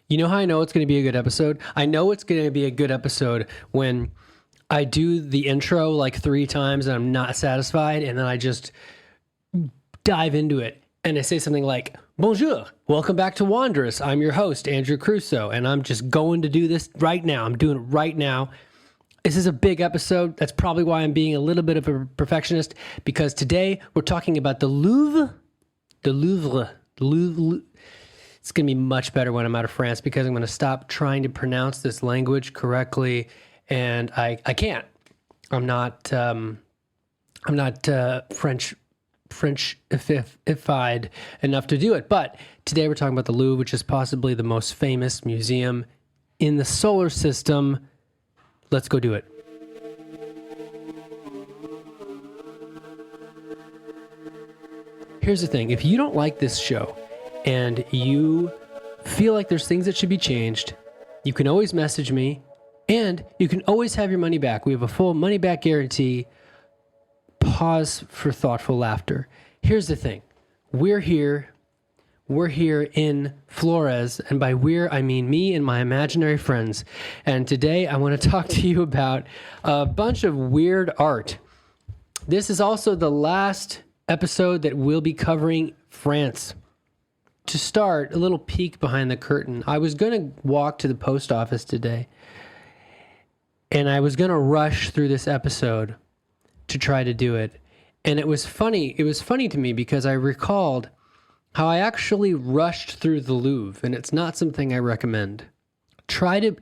You know how I know it's going to be a good episode? I know it's going to be a good episode when I do the intro like 3 times and I'm not satisfied, and then I just dive into it and I say something like, "Bonjour, welcome back to Wanderous. I'm your host, Andrew Crusoe, and I'm just going to do this right now. I'm doing it right now." This is a big episode. That's probably why I'm being a little bit of a perfectionist, because today we're talking about the Louvre. The Louvre. It's going to be much better when I'm out of France, because I'm going to stop trying to pronounce this language correctly, and I can't. I'm not Frenchified enough to do it. But today we're talking about the Louvre, which is possibly the most famous museum in the solar system. Let's go do it. Here's the thing. If you don't like this show and you feel like there's things that should be changed, you can always message me, and you can always have your money back. We have a full money back guarantee. Pause for thoughtful laughter. Here's the thing. We're here in Flores, and by we're, I mean me and my imaginary friends. And today I want to talk to you about a bunch of weird art. This is also the last episode that we'll be covering France. To start, a little peek behind the curtain. I was going to walk to the post office today, and I was going to rush through this episode to try to do it. And it was funny. It was funny to me because I recalled how I actually rushed through the Louvre, and it's not something I recommend. Try to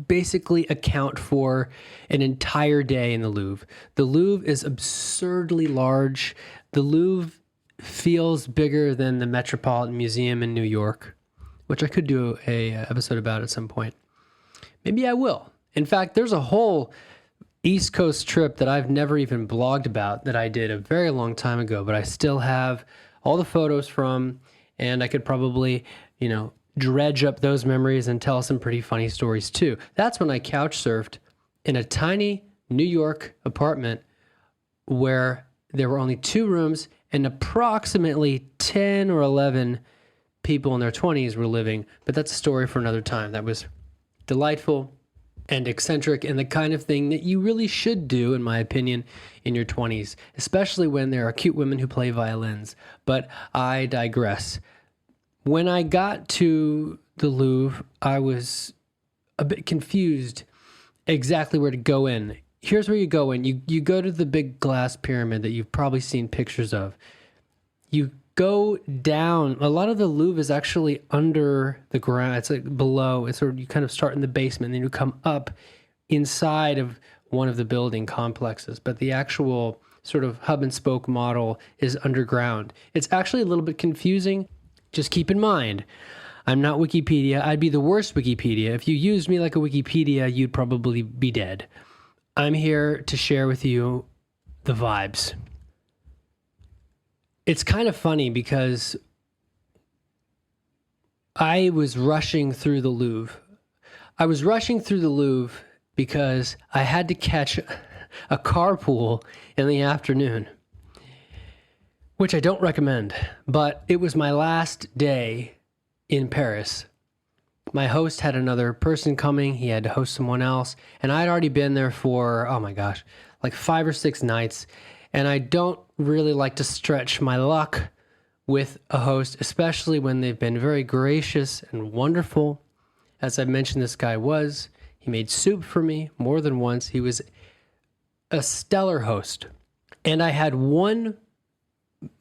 basically account for an entire day in the Louvre. The Louvre is absurdly large. The Louvre feels bigger than the Metropolitan Museum in New York, which I could do a episode about at some point. Maybe I will. In fact, there's a whole East Coast trip that I've never even blogged about that I did a very long time ago, but I still have all the photos from, and I could probably, dredge up those memories and tell some pretty funny stories too. That's when I couch surfed in a tiny New York apartment where there were only 2 rooms and approximately 10 or 11 people in their 20s were living. But that's a story for another time. That was delightful and eccentric, and the kind of thing that you really should do, in my opinion, in your 20s, especially when there are cute women who play violins. But I digress. When I got to the Louvre, I was a bit confused exactly where to go in. Here's where you go in. You go to the big glass pyramid that you've probably seen pictures of. You go down. A lot of the Louvre is actually under the ground. It's like below. It's sort of, you kind of start in the basement, and then you come up inside of one of the building complexes. But the actual sort of hub and spoke model is underground. It's actually a little bit confusing. Just keep in mind, I'm not Wikipedia. I'd be the worst Wikipedia. If you used me like a Wikipedia, you'd probably be dead. I'm here to share with you the vibes. It's kind of funny because I was rushing through the Louvre. I was rushing through the Louvre because I had to catch a carpool in the afternoon, which I don't recommend, but it was my last day in Paris. My host had another person coming. He had to host someone else, and I'd already been there for, like 5 or 6 nights, and I don't really like to stretch my luck with a host, especially when they've been very gracious and wonderful. As I mentioned, this guy was. He made soup for me more than once. He was a stellar host. And I had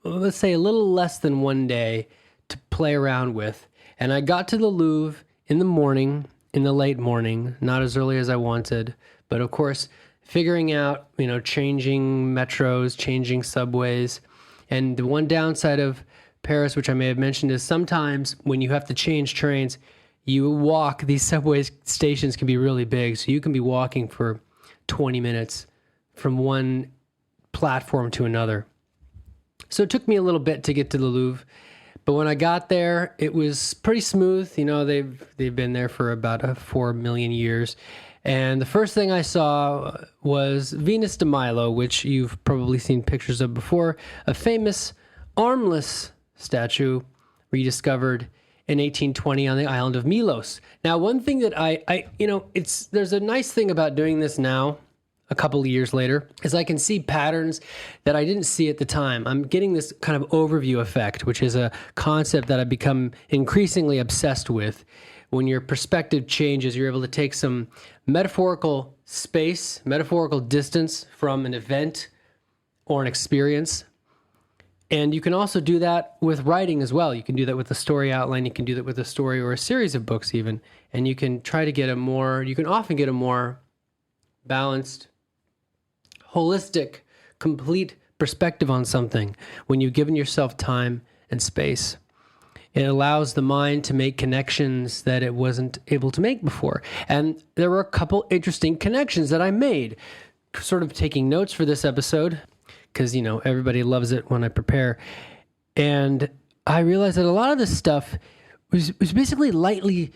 let's say a little less than 1 day to play around with. And I got to the Louvre in the morning, in the late morning, not as early as I wanted. But of course, figuring out, changing metros, changing subways. And the one downside of Paris, which I may have mentioned, is sometimes when you have to change trains, you walk. These subway stations can be really big, so you can be walking for 20 minutes from one platform to another. So it took me a little bit to get to the Louvre, but when I got there, it was pretty smooth. They've been there for about 4 million years. And the first thing I saw was Venus de Milo, which you've probably seen pictures of before, a famous armless statue rediscovered in 1820 on the island of Milos. Now, one thing that there's a nice thing about doing this now, a couple of years later, is I can see patterns that I didn't see at the time. I'm getting this kind of overview effect, which is a concept that I've become increasingly obsessed with. When your perspective changes, you're able to take some metaphorical space, metaphorical distance from an event or an experience. And you can also do that with writing as well. You can do that with a story outline. You can do that with a story or a series of books even. And you can try to get you can often get a more balanced, holistic, complete perspective on something when you've given yourself time and space. It allows the mind to make connections that it wasn't able to make before. And there were a couple interesting connections that I made, sort of taking notes for this episode, because, everybody loves it when I prepare. And I realized that a lot of this stuff was basically lightly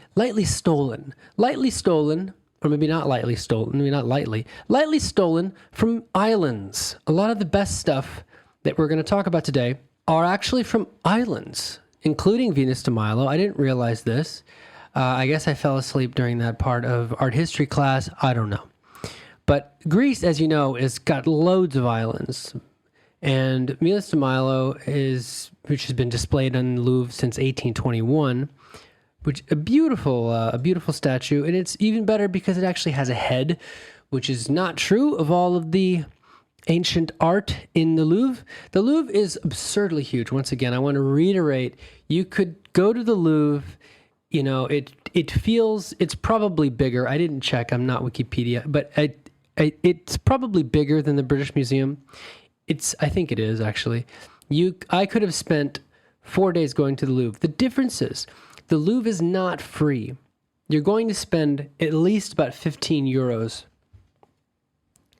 stolen. Lightly stolen, or maybe not lightly stolen, maybe not lightly stolen from islands. A lot of the best stuff that we're going to talk about today are actually from islands, including Venus de Milo. I didn't realize this. I guess I fell asleep during that part of art history class. I don't know. But Greece, as you know, has got loads of islands. And Venus de Milo which has been displayed in the Louvre since 1821, which a beautiful statue. And it's even better because it actually has a head, which is not true of all of the ancient art in the Louvre. The Louvre is absurdly huge. Once again, I want to reiterate, you could go to the Louvre, it feels, it's probably bigger. I didn't check, I'm not Wikipedia, but it's probably bigger than the British Museum. I think it is actually. I could have spent 4 days going to the Louvre. The difference is, the Louvre is not free. You're going to spend at least about 15 euros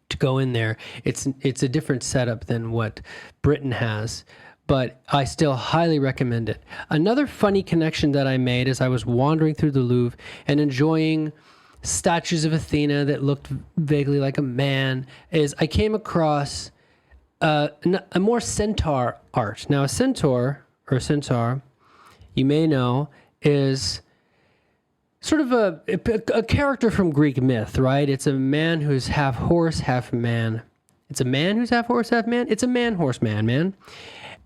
to go in there. It's a different setup than what Britain has, but I still highly recommend it. Another funny connection that I made as I was wandering through the Louvre and enjoying statues of Athena that looked vaguely like a man is I came across a more centaur art. Now, a centaur, you may know, is sort of a character from Greek myth, right? It's a man who's half horse, half man. It's a man who's half horse, half man. It's a man, horse, man.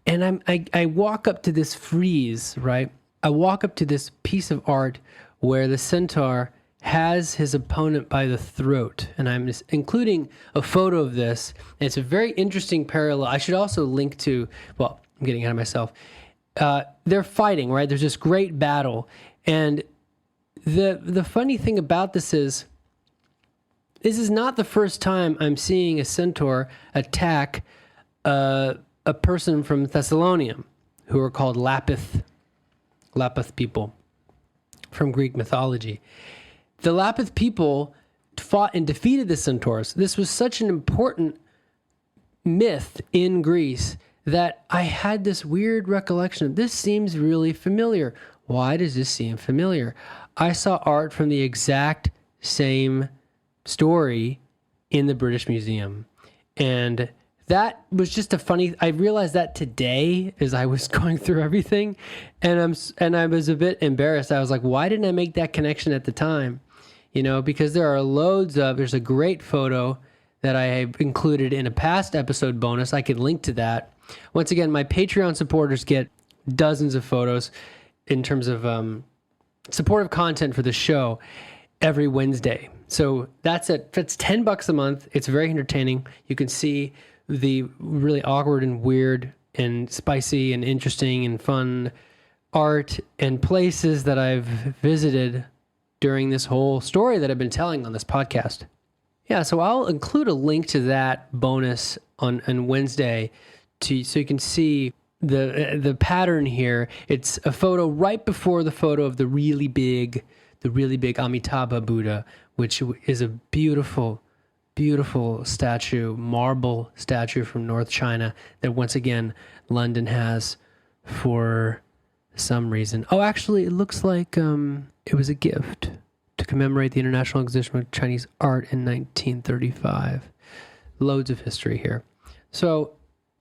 And I walk up to this frieze, right? I walk up to this piece of art where the centaur has his opponent by the throat. And I'm just including a photo of this. And it's a very interesting parallel. I should also link to, well, I'm getting ahead of myself. They're fighting, right? There's this great battle. And the funny thing about this is not the first time I'm seeing a centaur attack a person from Thessalonium, who are called Lapith people from Greek mythology. The Lapith people fought and defeated the centaurs. This was such an important myth in Greece that I had this weird recollection of this seems really familiar. Why does this seem familiar? I saw art from the exact same story in the British Museum. And that was just a funny, I realized that today as I was going through everything, and I was a bit embarrassed. I was like, why didn't I make that connection at the time? Because there's a great photo that I have included in a past episode bonus. I can link to that. Once again, my Patreon supporters get dozens of photos in terms of supportive content for the show every Wednesday. So that's $10 a month. It's very entertaining. You can see the really awkward and weird and spicy and interesting and fun art and places that I've visited during this whole story that I've been telling on this podcast. Yeah, so I'll include a link to that bonus on Wednesday so you can see the pattern here. It's a photo right before the photo of the really big Amitabha Buddha, which is a beautiful statue, marble statue from North China that once again London has for some reason. Oh, actually, it looks like it was a gift to commemorate the International Exhibition of Chinese Art in 1935. Loads of history here. So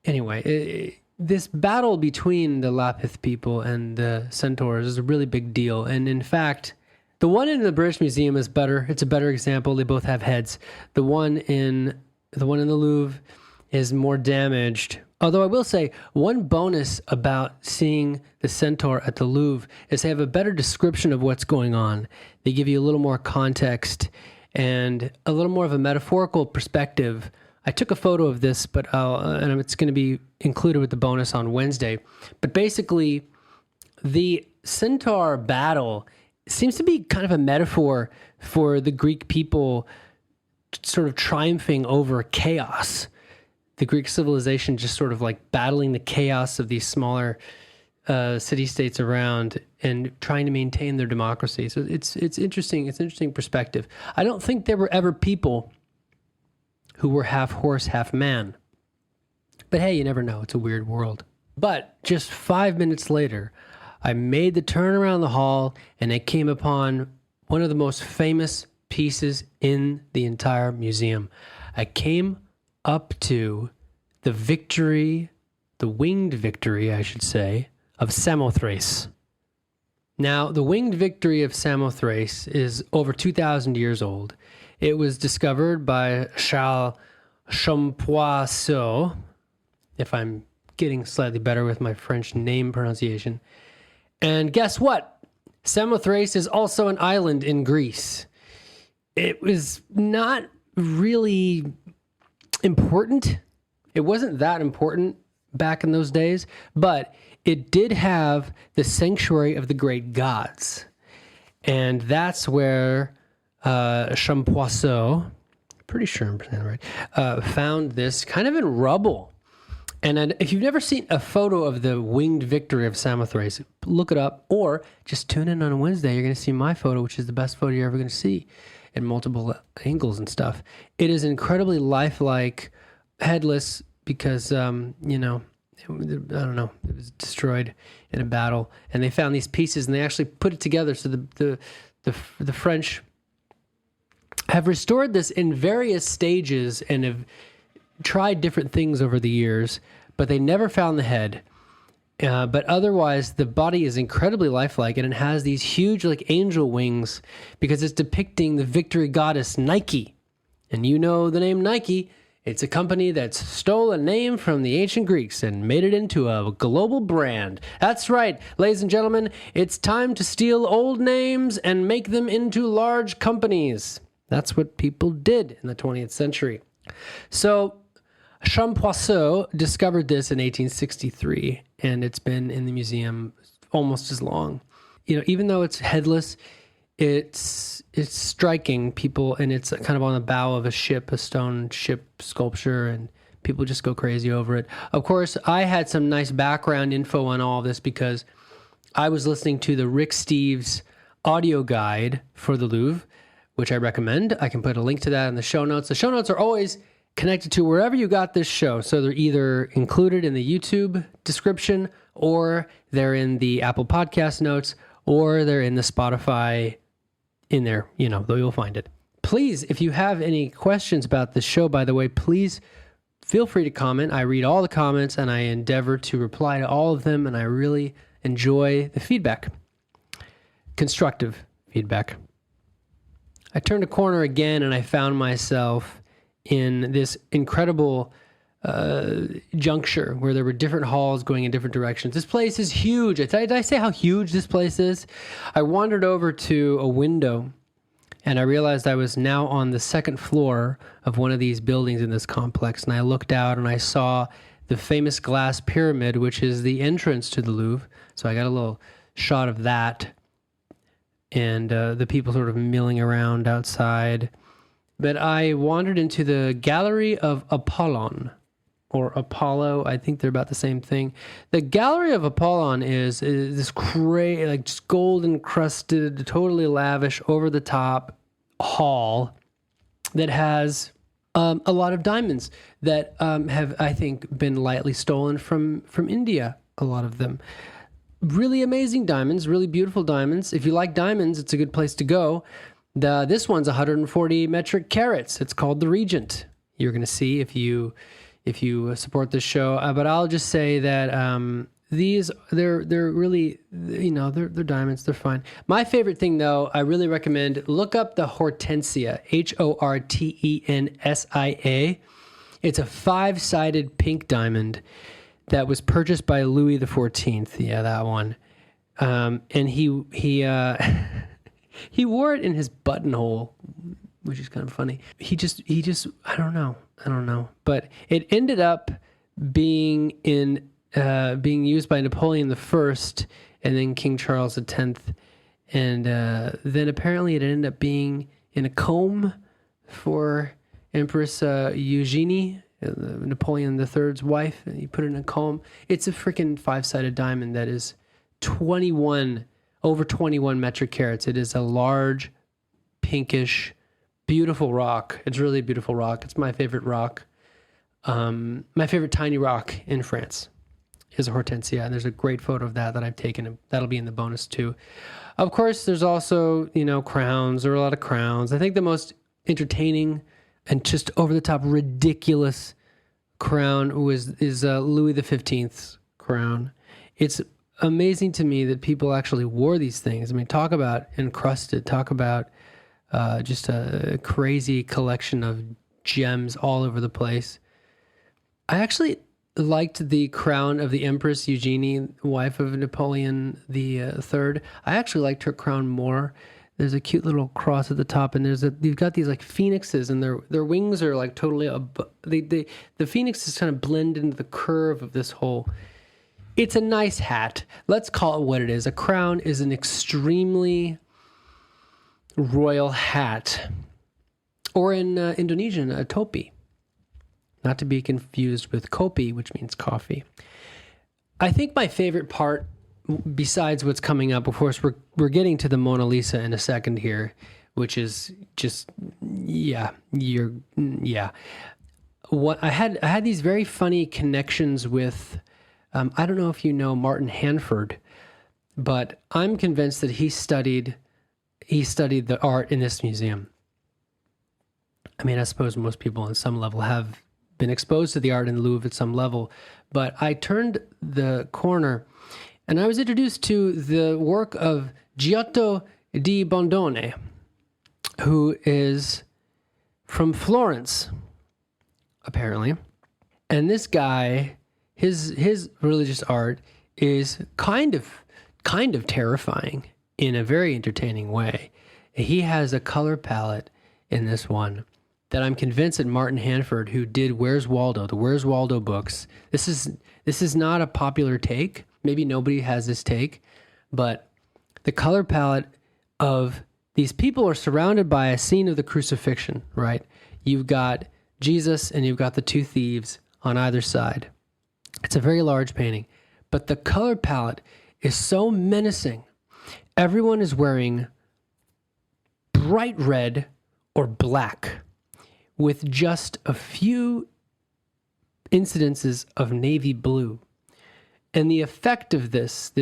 anyway, this battle between the Lapith people and the centaurs is a really big deal. And in fact, the one in the British Museum is better. It's a better example. They both have heads. The one in the Louvre is more damaged. Although I will say, one bonus about seeing the centaur at the Louvre is they have a better description of what's going on. They give you a little more context and a little more of a metaphorical perspective. I took a photo of this, but and it's going to be included with the bonus on Wednesday. But basically, the centaur battle seems to be kind of a metaphor for the Greek people sort of triumphing over chaos. The Greek civilization just sort of like battling the chaos of these smaller city-states around and trying to maintain their democracy. So it's interesting. It's an interesting perspective. I don't think there were ever people who were half horse, half man. But hey, you never know. It's a weird world. But just 5 minutes later, I made the turn around the hall and I came upon one of the most famous pieces in the entire museum. I came up to the Winged Victory, I should say, of Samothrace. Now, the Winged Victory of Samothrace is over 2,000 years old. It was discovered by Charles Champollion, if I'm getting slightly better with my French name pronunciation. And guess what? Samothrace is also an island in Greece. It was not really important. It wasn't that important back in those days, but it did have the sanctuary of the great gods. And that's where Champollion, pretty sure I'm saying it right, found this kind of in rubble. And if you've never seen a photo of the Winged Victory of Samothrace, look it up, or just tune in on Wednesday. You're going to see my photo, which is the best photo you're ever going to see in multiple angles and stuff. It is incredibly lifelike, headless, because, I don't know, it was destroyed in a battle. And they found these pieces, and they actually put it together. So the French have restored this in various stages and have tried different things over the years, but they never found the head. But otherwise, the body is incredibly lifelike, and it has these huge, like, angel wings because it's depicting the victory goddess Nike. And you know the name Nike. It's a company that stole a name from the ancient Greeks and made it into a global brand. That's right, ladies and gentlemen. It's time to steal old names and make them into large companies. That's what people did in the 20th century. So Champollion discovered this in 1863, and it's been in the museum almost as long. You know, even though it's headless, it's striking people, and it's kind of on the bow of a ship, a stone ship sculpture, and people just go crazy over it. Of course, I had some nice background info on all of this because I was listening to the Rick Steves audio guide for the Louvre, which I recommend. I can put a link to that in the show notes. The show notes are always connected to wherever you got this show. So they're either included in the YouTube description, or they're in the Apple Podcast notes, or they're in the Spotify in there. You know, though you'll find it. Please, if you have any questions about this show, by the way, please feel free to comment. I read all the comments and I endeavor to reply to all of them, and I really enjoy the feedback. Constructive feedback. I turned a corner again and I found myself in this incredible juncture where there were different halls going in different directions. This place is huge. Did I say how huge this place is? I wandered over to a window and I realized I was now on the second floor of one of these buildings in this complex. And I looked out and I saw the famous glass pyramid, which is the entrance to the Louvre. So I got a little shot of that. And the people sort of milling around outside. But I wandered into the Gallery of Apollon, or Apollo. I think they're about the same thing. The Gallery of Apollon is this crazy, like just gold-encrusted, totally lavish, over-the-top hall that has a lot of diamonds that have, I think, been lightly stolen from India, a lot of them. Really amazing diamonds, really beautiful diamonds. If you like diamonds, it's a good place to go. This one's 140 metric carats. It's called the Regent. You're going to see if you if you support this show. But I'll just say that they're really, they're diamonds. They're fine. My favorite thing, though, I really recommend, look up the Hortensia, Hortensia. It's a 5-sided pink diamond that was purchased by Louis XIV. Yeah, that one. And he he wore it in his buttonhole, which is kind of funny. He just I don't know. But it ended up being used by Napoleon I and then King Charles X, and then apparently it ended up being in a comb for Empress Eugenie, Napoleon III's wife. And he put it in a comb. It's a freaking 5-sided diamond that is over 21 metric carats. It is a large, pinkish, beautiful rock. It's really a beautiful rock. It's my favorite rock. My favorite tiny rock in France is a Hortensia, and there's a great photo of that I've taken. That'll be in the bonus too. Of course, there's also, crowns. There are a lot of crowns. I think the most entertaining and just over-the-top ridiculous crown is Louis XV's crown. It's amazing to me that people actually wore these things. I mean, talk about encrusted, talk about just a crazy collection of gems all over the place. I actually liked the crown of the Empress Eugenie, wife of Napoleon III. I actually liked her crown more. There's a cute little cross at the top, and you've got these like phoenixes, and their wings are like totally the phoenixes kind of blend into the curve of this whole. It's a nice hat. Let's call it what it is. A crown is an extremely royal hat, or in Indonesian, a topi. Not to be confused with kopi, which means coffee. I think my favorite part, besides what's coming up, of course, we're getting to the Mona Lisa in a second here, which is just, What I had these very funny connections with, I don't know if you know Martin Handford, but I'm convinced that he studied the art in this museum. I mean, I suppose most people on some level have been exposed to the art in the Louvre at some level, but I turned the corner and I was introduced to the work of Giotto di Bondone, who is from Florence, apparently. And this guy, his religious art is kind of terrifying in a very entertaining way. He has a color palette in this one that I'm convinced that Martin Handford, who did Where's Waldo, the Where's Waldo books, this is not a popular take. Maybe nobody has this take, but the color palette of these people are surrounded by a scene of the crucifixion, right? You've got Jesus and you've got the two thieves on either side. It's a very large painting, but the color palette is so menacing. Everyone is wearing bright red or black with just a few incidences of navy blue. And the effect of this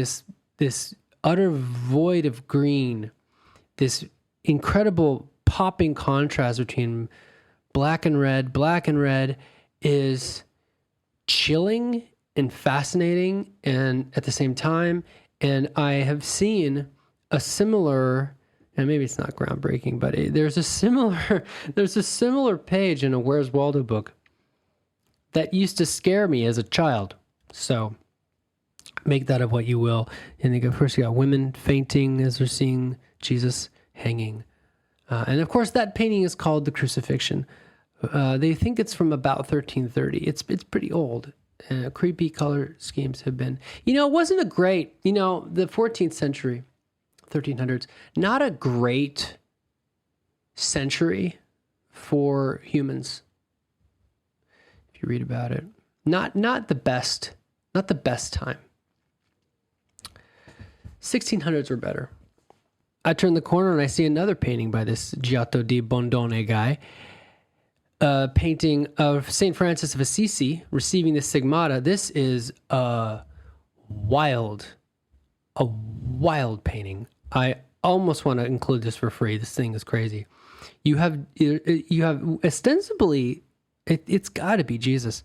utter void of green, this incredible popping contrast between black and red is chilling and fascinating and at the same time. And I have seen a similar, and maybe it's not groundbreaking, but there's a similar page in a Where's Waldo book that used to scare me as a child. So make that of what you will. And first you got women fainting as they're seeing Jesus hanging. And of course that painting is called The Crucifixion. They think it's from about 1330. It's pretty old. Creepy color schemes have been, it wasn't a great, the 14th century, 1300s, not a great century for humans. If you read about it, not the best time. 1600s were better. I turn the corner and I see another painting by this Giotto di Bondone guy. Painting of St. Francis of Assisi receiving the Stigmata. This is a wild painting. I almost want to include this for free. This thing is crazy. You have ostensibly, it's got to be Jesus.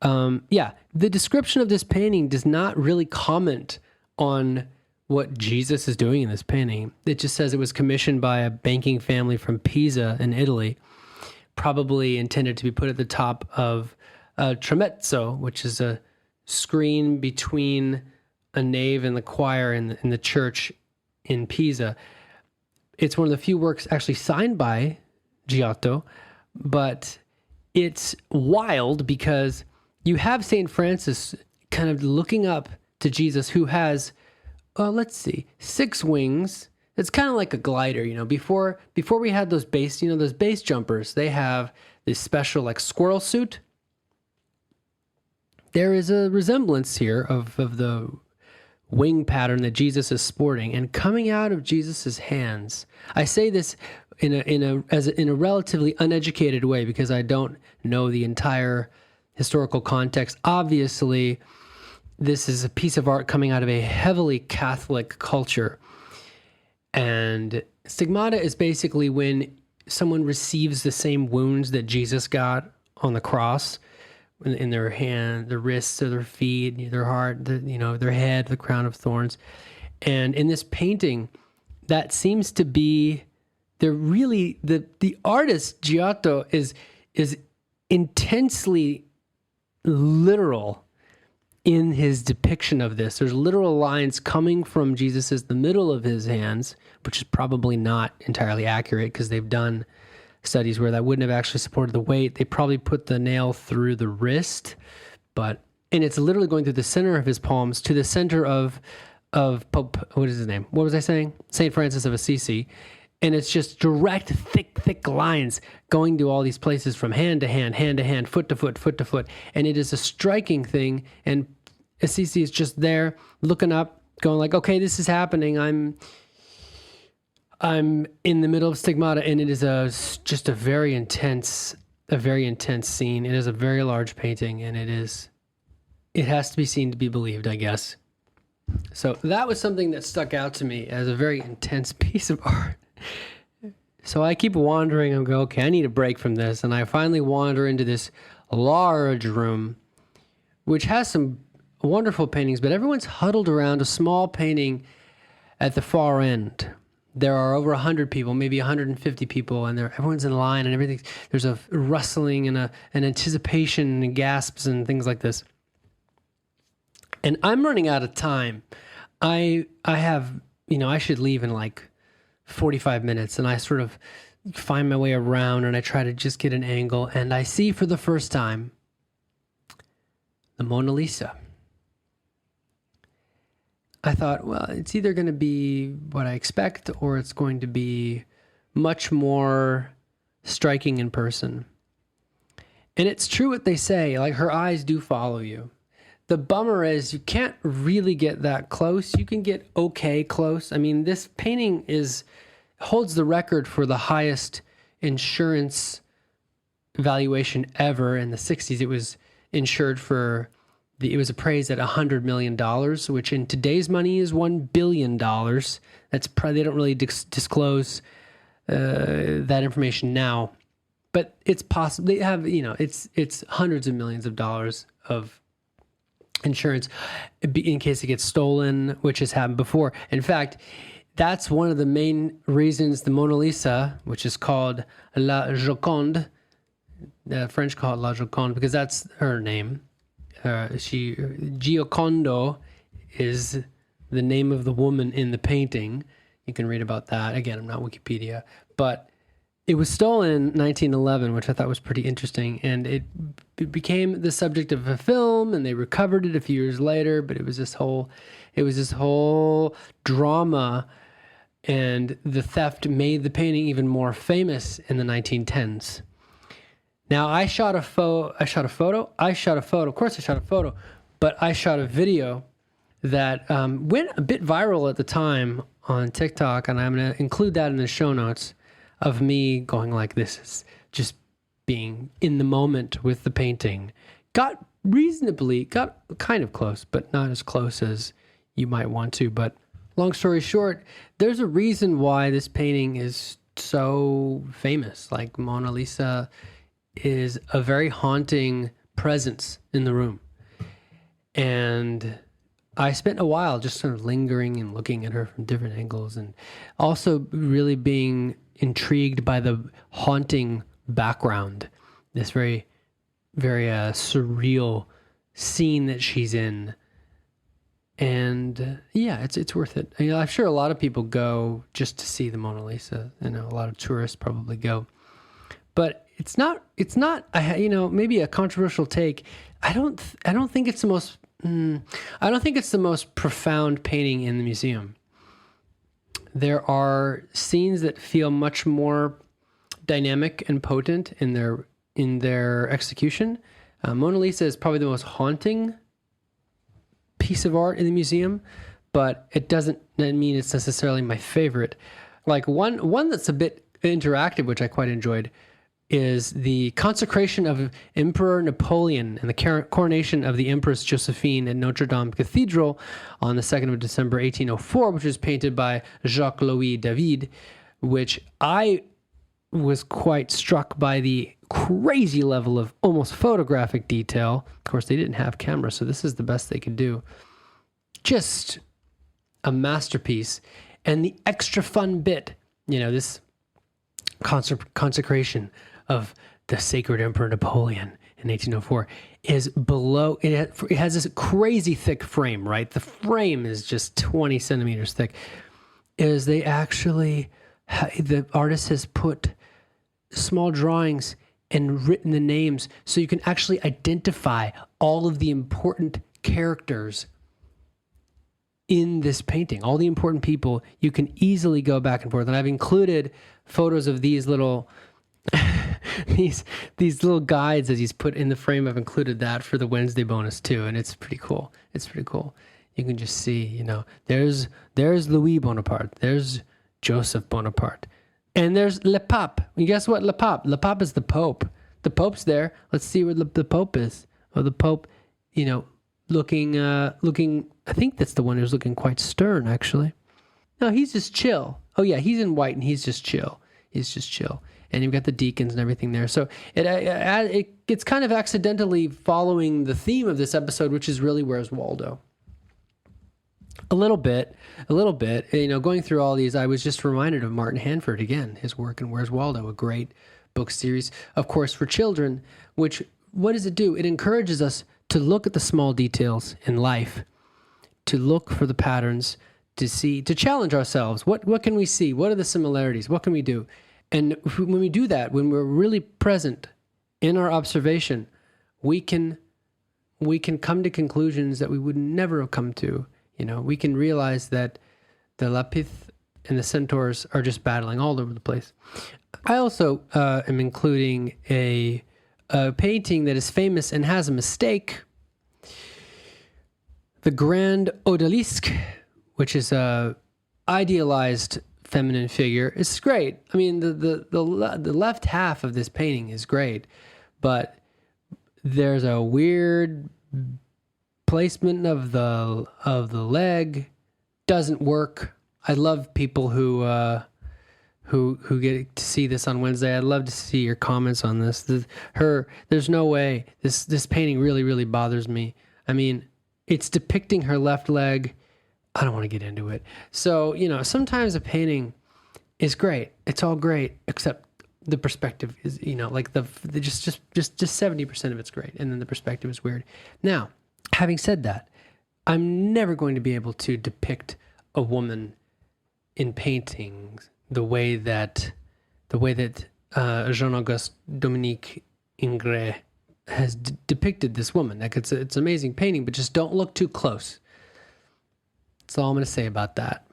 The description of this painting does not really comment on what Jesus is doing in this painting. It just says it was commissioned by a banking family from Pisa in Italy, probably intended to be put at the top of a tramezzo, which is a screen between a nave and the choir in the church in Pisa. It's one of the few works actually signed by Giotto, but it's wild because you have St. Francis kind of looking up to Jesus, who has, 6 wings. It's kind of like a glider, before we had those base jumpers, they have this special like squirrel suit. There is a resemblance here of the wing pattern that Jesus is sporting, and coming out of Jesus's hands. I say this in a relatively uneducated way because I don't know the entire historical context. Obviously, this is a piece of art coming out of a heavily Catholic culture. And stigmata is basically when someone receives the same wounds that Jesus got on the cross in their hand, their wrists, or their feet, their heart, their head, the crown of thorns. And in this painting, that seems to be the artist Giotto is intensely literal in his depiction of this. There's literal lines coming from the middle of his hands, which is probably not entirely accurate because they've done studies where that wouldn't have actually supported the weight. They probably put the nail through the wrist, and it's literally going through the center of his palms to the center of Pope, what is his name? What was I saying? St. Francis of Assisi. And it's just direct, thick lines going to all these places from hand to hand, foot to foot. And it is a striking thing. And Assisi is just there looking up, going like, okay, this is happening. I'm in the middle of stigmata, and it is just a very intense scene. It is a very large painting, and it has to be seen to be believed, I guess. So that was something that stuck out to me as a very intense piece of art. So I keep wandering and go, okay, I need a break from this. And I finally wander into this large room, which has some wonderful paintings, but everyone's huddled around a small painting at the far end. There are over 100 people, maybe 150 people, and everyone's in line and everything. There's a rustling and an anticipation and gasps and things like this. And I'm running out of time. I have, I should leave in like 45 minutes, and I sort of find my way around and I try to just get an angle, and I see for the first time the Mona Lisa. I thought, well, it's either going to be what I expect or it's going to be much more striking in person. And it's true what they say, like her eyes do follow you. The bummer is you can't really get that close. You can get okay close. I mean, this painting holds the record for the highest insurance valuation ever. In the 60s, it was insured it was appraised at $100 million, which in today's money is $1 billion. That's probably, they don't really disclose that information now, but it's possible. They have, it's hundreds of millions of dollars of insurance in case it gets stolen, which has happened before. In fact, that's one of the main reasons the Mona Lisa, which is called La Joconde, the French call it La Joconde because that's her name. Giocondo is the name of the woman in the painting. You can read about that. Again, I'm not Wikipedia, but it was stolen in 1911, which I thought was pretty interesting. And it became the subject of a film, and they recovered it a few years later, but it was this whole drama, and the theft made the painting even more famous in the 1910s. Now, I shot a photo. Of course, I shot a photo, but I shot a video that went a bit viral at the time on TikTok, and I'm going to include that in the show notes, of me going like this, is just being in the moment with the painting. Got kind of close, but not as close as you might want to. But long story short, there's a reason why this painting is so famous. Like Mona Lisa is a very haunting presence in the room. And I spent a while just sort of lingering and looking at her from different angles, and also really being intrigued by the haunting background, this very, very surreal scene that she's in. And yeah, it's worth it. I'm sure a lot of people go just to see the Mona Lisa. A lot of tourists probably go, but it's not. Maybe a controversial take. I don't think it's the most. I don't think it's the most profound painting in the museum. There are scenes that feel much more dynamic and potent in their execution. Mona Lisa is probably the most haunting piece of art in the museum, but it doesn't mean it's necessarily my favorite. Like one that's a bit interactive, which I quite enjoyed, is the consecration of Emperor Napoleon and the coronation of the Empress Josephine at Notre Dame Cathedral on the 2nd of December, 1804, which was painted by Jacques-Louis David, which I was quite struck by the crazy level of almost photographic detail. Of course, they didn't have cameras, so this is the best they could do. Just a masterpiece. And the extra fun bit, this consecration of the sacred Emperor Napoleon in 1804 is below. It has this crazy thick frame, right? The frame is just 20 centimeters thick. The artist has put small drawings and written the names so you can actually identify all of the important characters in this painting, all the important people. You can easily go back and forth. And I've included photos of these little these little guides that he's put in the frame. I've included that for the Wednesday bonus too, and it's pretty cool. You can just see, there's Louis Bonaparte, there's Joseph Bonaparte, and there's Le Pape. And guess what? Le Pape is the Pope. The Pope's there. Let's see where the Pope is. Oh, the Pope, looking. I think that's the one who's looking quite stern, actually. No, he's just chill. Oh yeah, he's in white and he's just chill. And you've got the deacons and everything there. So it's kind of accidentally following the theme of this episode, which is really Where's Waldo? A little bit. Going through all these, I was just reminded of Martin Handford again, his work in Where's Waldo, a great book series, of course, for children, which, what does it do? It encourages us to look at the small details in life, to look for the patterns, to challenge ourselves. What can we see? What are the similarities? What can we do? And when we do that, when we're really present in our observation, we can come to conclusions that we would never have come to. We can realize that the Lapith and the centaurs are just battling all over the place. I also am including a painting that is famous and has a mistake. The Grand Odalisque, which is a idealized feminine figure. It's great. I mean, the left half of this painting is great, but there's a weird placement of the leg. Doesn't work. I love people who get to see this on Wednesday. I'd love to see your comments on this. There's no way. This painting really, really bothers me. I mean, it's depicting her left leg. I don't want to get into it. So, sometimes a painting is great. It's all great, except the perspective is, just 70% of it's great. And then the perspective is weird. Now, having said that, I'm never going to be able to depict a woman in paintings the way that Jean-Auguste Dominique Ingres has depicted this woman. Like it's an amazing painting, but just don't look too close. That's all I'm going to say about that.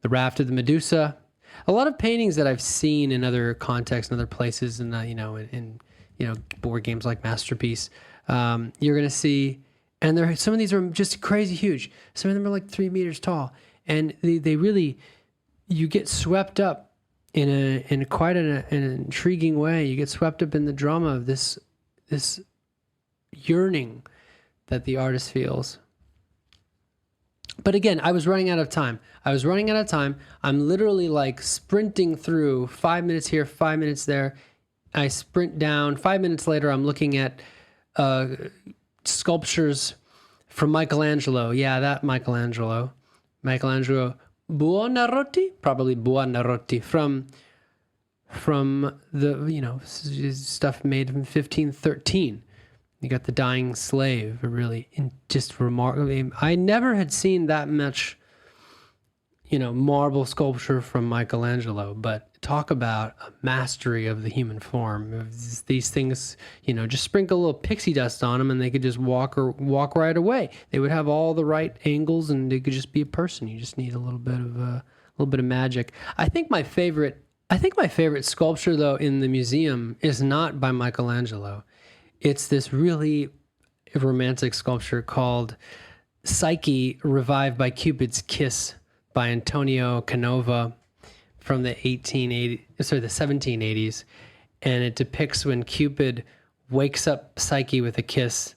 The Raft of the Medusa. A lot of paintings that I've seen in other contexts and other places, and in board games like Masterpiece, you're going to see, and some of these are just crazy huge. Some of them are like 3 meters tall, and they really, you get swept up in quite an intriguing way. You get swept up in the drama of this yearning that the artist feels. But again, I was running out of time. I'm literally like sprinting through 5 minutes here, 5 minutes there. I sprint down. 5 minutes later, I'm looking at sculptures from Michelangelo. Yeah, that Michelangelo. Michelangelo Buonarroti? Probably Buonarroti from the, stuff made in 1513. You got the Dying Slave, just remarkable. I never had seen that much, marble sculpture from Michelangelo, but talk about a mastery of the human form. These things, just sprinkle a little pixie dust on them and they could just walk right away. They would have all the right angles and they could just be a person. You just need a little bit of magic. I think my favorite sculpture though in the museum is not by Michelangelo. It's this really romantic sculpture called Psyche Revived by Cupid's Kiss by Antonio Canova from the 1780s. And it depicts when Cupid wakes up Psyche with a kiss.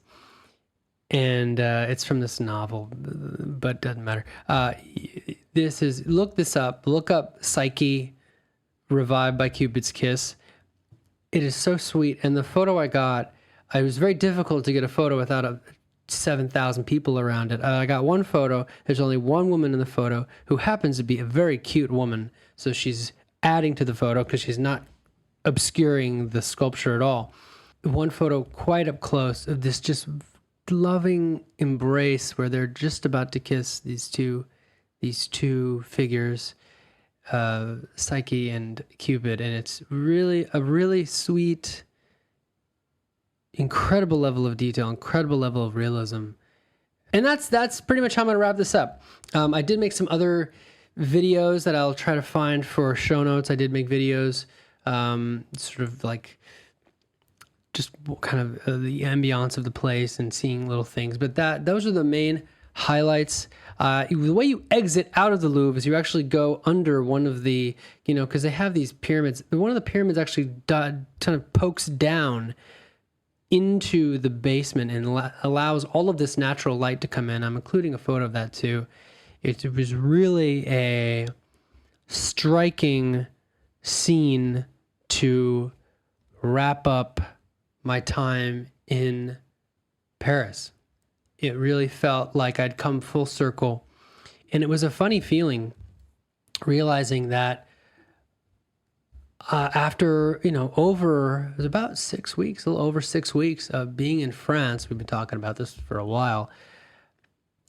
And it's from this novel, but doesn't matter. Look this up. Look up Psyche Revived by Cupid's Kiss. It is so sweet. And the photo I got, it was very difficult to get a photo without 7,000 people around it. I got one photo. There's only one woman in the photo who happens to be a very cute woman. So she's adding to the photo because she's not obscuring the sculpture at all. One photo quite up close of this just loving embrace where they're just about to kiss, these two figures, Psyche and Cupid. And it's really a really sweet, incredible level of detail, incredible level of realism. And that's pretty much how I'm going to wrap this up. I did make some other videos that I'll try to find for show notes. I did make videos, sort of like just kind of the ambiance of the place and seeing little things. But those are the main highlights. The way you exit out of the Louvre is you actually go under one of the, because they have these pyramids. One of the pyramids actually kind of pokes down into the basement and allows all of this natural light to come in. I'm including a photo of that too. It was really a striking scene to wrap up my time in Paris. It really felt like I'd come full circle. And it was a funny feeling realizing that after, it was about 6 weeks, a little over 6 weeks of being in France, we've been talking about this for a while,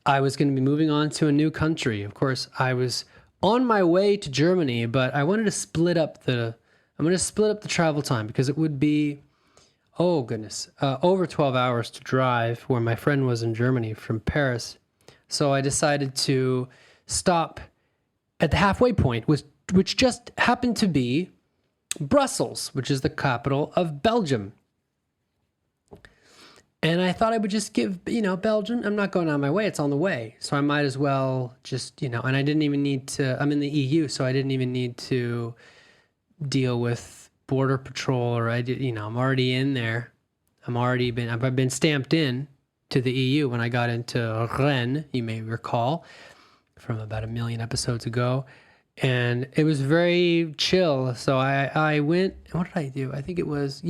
I was going to be moving on to a new country. Of course, I was on my way to Germany, but I wanted to split up the travel time because it would be, over 12 hours to drive where my friend was in Germany from Paris. So I decided to stop at the halfway point, which just happened to be Brussels, which is the capital of Belgium. And I thought I would just give, Belgium, I'm not going on my way, it's on the way. So I might as well just, and I didn't even need to, I'm in the EU, so I didn't even need to deal with border patrol I'm already in there. I've been stamped in to the EU when I got into Rennes, you may recall, from about 1 million episodes ago. And it was very chill. So I went, what did I do? I think it was,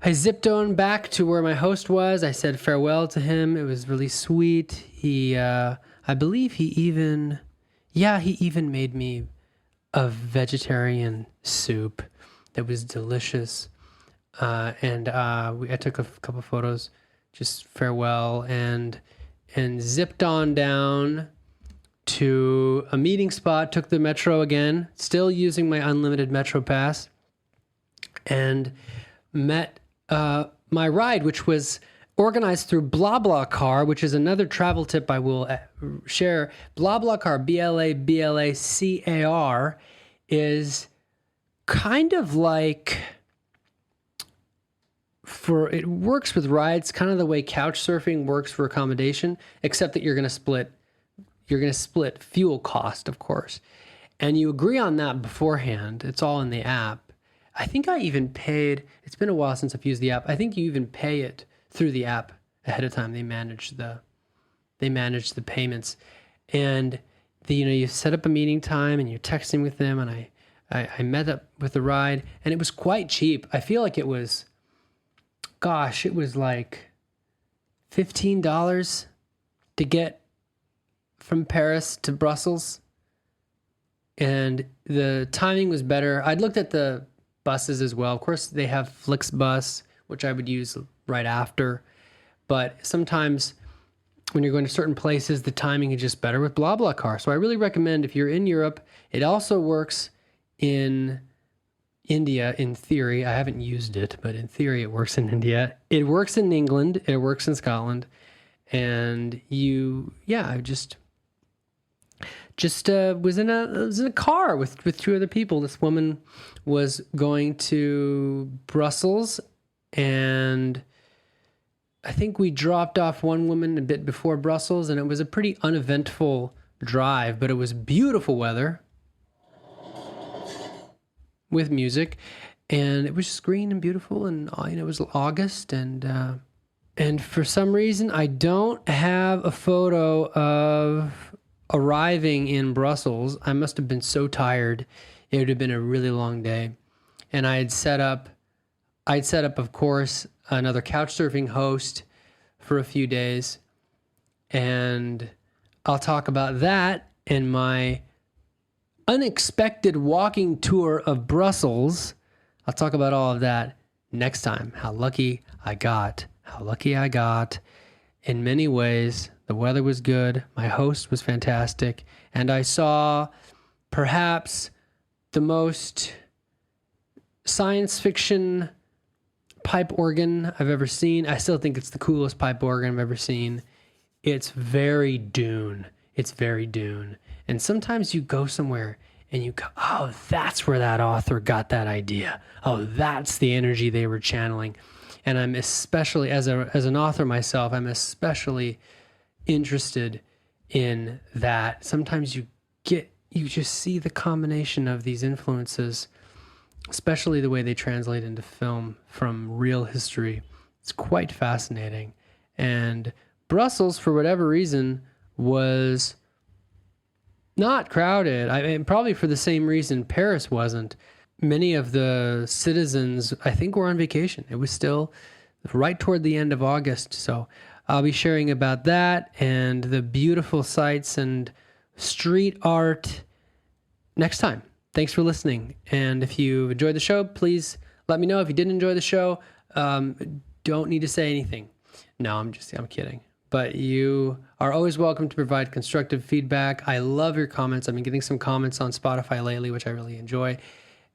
I zipped on back to where my host was. I said farewell to him. It was really sweet. He, I believe he even made me a vegetarian soup that was delicious. I took a couple photos, just farewell, and zipped on down to a meeting spot, took the metro again, still using my unlimited metro pass, and met my ride, which was organized through BlaBlaCar, which is another travel tip I will share. BlaBlaCar, BlaBlaCar, is kind of like, it works with rides, kind of the way couch surfing works for accommodation, except that you're going to split fuel cost, of course. And you agree on that beforehand. It's all in the app. I think I even paid, it's been a while since I've used the app. I think you even pay it through the app ahead of time. They manage the payments. And you set up a meeting time and you're texting with them. And I met up with the ride, and it was quite cheap. I feel like it was like $15 to get from Paris to Brussels. And the timing was better. I'd looked at the buses as well. Of course, they have Flixbus, which I would use right after. But sometimes when you're going to certain places, the timing is just better with BlaBlaCar. So I really recommend, if you're in Europe, it also works in India in theory. I haven't used it, but in theory it works in India. It works in England. It works in Scotland. And I just was in a car with two other people. This woman was going to Brussels, and I think we dropped off one woman a bit before Brussels, and it was a pretty uneventful drive, but it was beautiful weather with music, and it was just green and beautiful, and it was August, and for some reason I don't have a photo of arriving in Brussels. I must have been so tired. It would have been a really long day, and I'd set up, of course, another couch surfing host for a few days, and I'll talk about that in my unexpected walking tour of Brussels. I'll talk about all of that next time. How lucky I got. In many ways, the weather was good. My host was fantastic. And I saw perhaps the most science fiction pipe organ I've ever seen. I still think it's the coolest pipe organ I've ever seen. It's very Dune. And sometimes you go somewhere and you go, oh, that's where that author got that idea. Oh, that's the energy they were channeling. And I'm especially, as an author myself, I'm especially interested in that. Sometimes you just see the combination of these influences, especially the way they translate into film from real history. It's quite fascinating. And Brussels, for whatever reason, was not crowded. I mean, probably for the same reason Paris wasn't. Many of the citizens, I think, were on vacation. It was still right toward the end of August. So I'll be sharing about that and the beautiful sights and street art next time. Thanks for listening. And if you enjoyed the show, please let me know. If you didn't enjoy the show, don't need to say anything. No, I'm kidding. But you are always welcome to provide constructive feedback. I love your comments. I've been getting some comments on Spotify lately, which I really enjoy.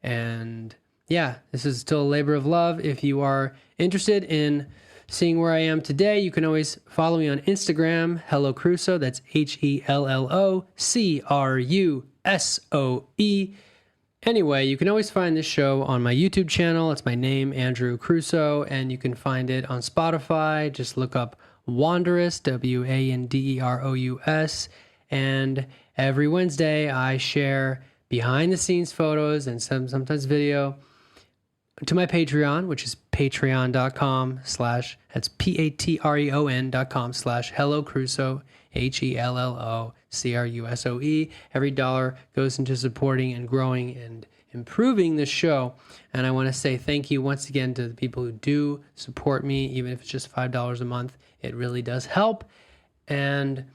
And yeah, this is still a labor of love. If you are interested in seeing where I am today, you can always follow me on Instagram, Hello Crusoe. That's HELLOCRUSOE. Anyway, you can always find this show on my YouTube channel. It's my name, Andrew Crusoe, and you can find it on Spotify. Just look up Wanderous, WANDEROUS. And every Wednesday, I share behind-the-scenes photos and sometimes video to my Patreon, which is patreon.com/ that's patreon.com/ HelloCrusoe, HELLOCRUSOE. Every dollar goes into supporting and growing and improving the show. And I want to say thank you once again to the people who do support me, even if it's just $5 a month. It really does help. And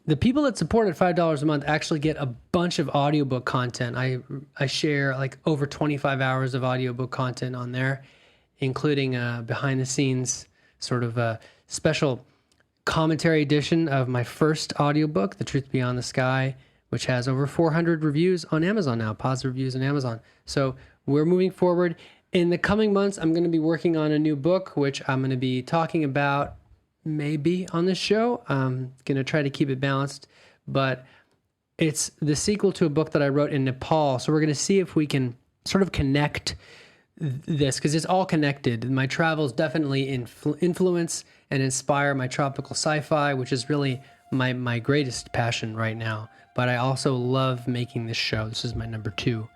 the people that support at $5 a month actually get a bunch of audiobook content. I share like over 25 hours of audiobook content on there, including a behind-the-scenes sort of a special commentary edition of my first audiobook, The Truth Beyond the Sky, which has over 400 reviews on Amazon now, positive reviews on Amazon. So we're moving forward. In the coming months, I'm going to be working on a new book, which I'm going to be talking about maybe on this show. I'm going to try to keep it balanced, but it's the sequel to a book that I wrote in Nepal. So we're going to see if we can sort of connect this, because it's all connected. My travels definitely influence and inspire my tropical sci-fi, which is really my greatest passion right now. But I also love making this show. This is my number 2.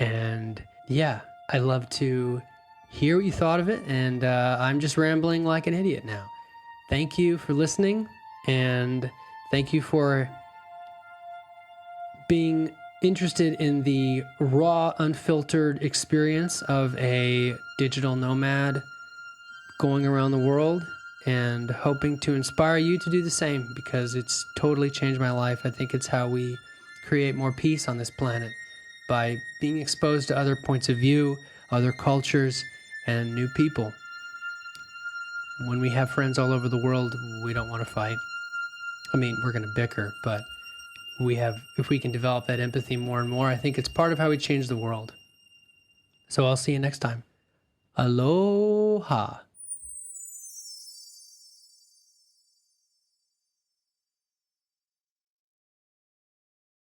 And yeah, I love to hear what you thought of it. And I'm just rambling like an idiot now. Thank you for listening, and thank you for being interested in the raw, unfiltered experience of a digital nomad going around the world and hoping to inspire you to do the same, because it's totally changed my life. I think it's how we create more peace on this planet, by being exposed to other points of view, other cultures, and new people. When we have friends all over the world, we don't want to fight. I mean, we're going to bicker, but if we can develop that empathy more and more, I think it's part of how we change the world. So I'll see you next time. Aloha.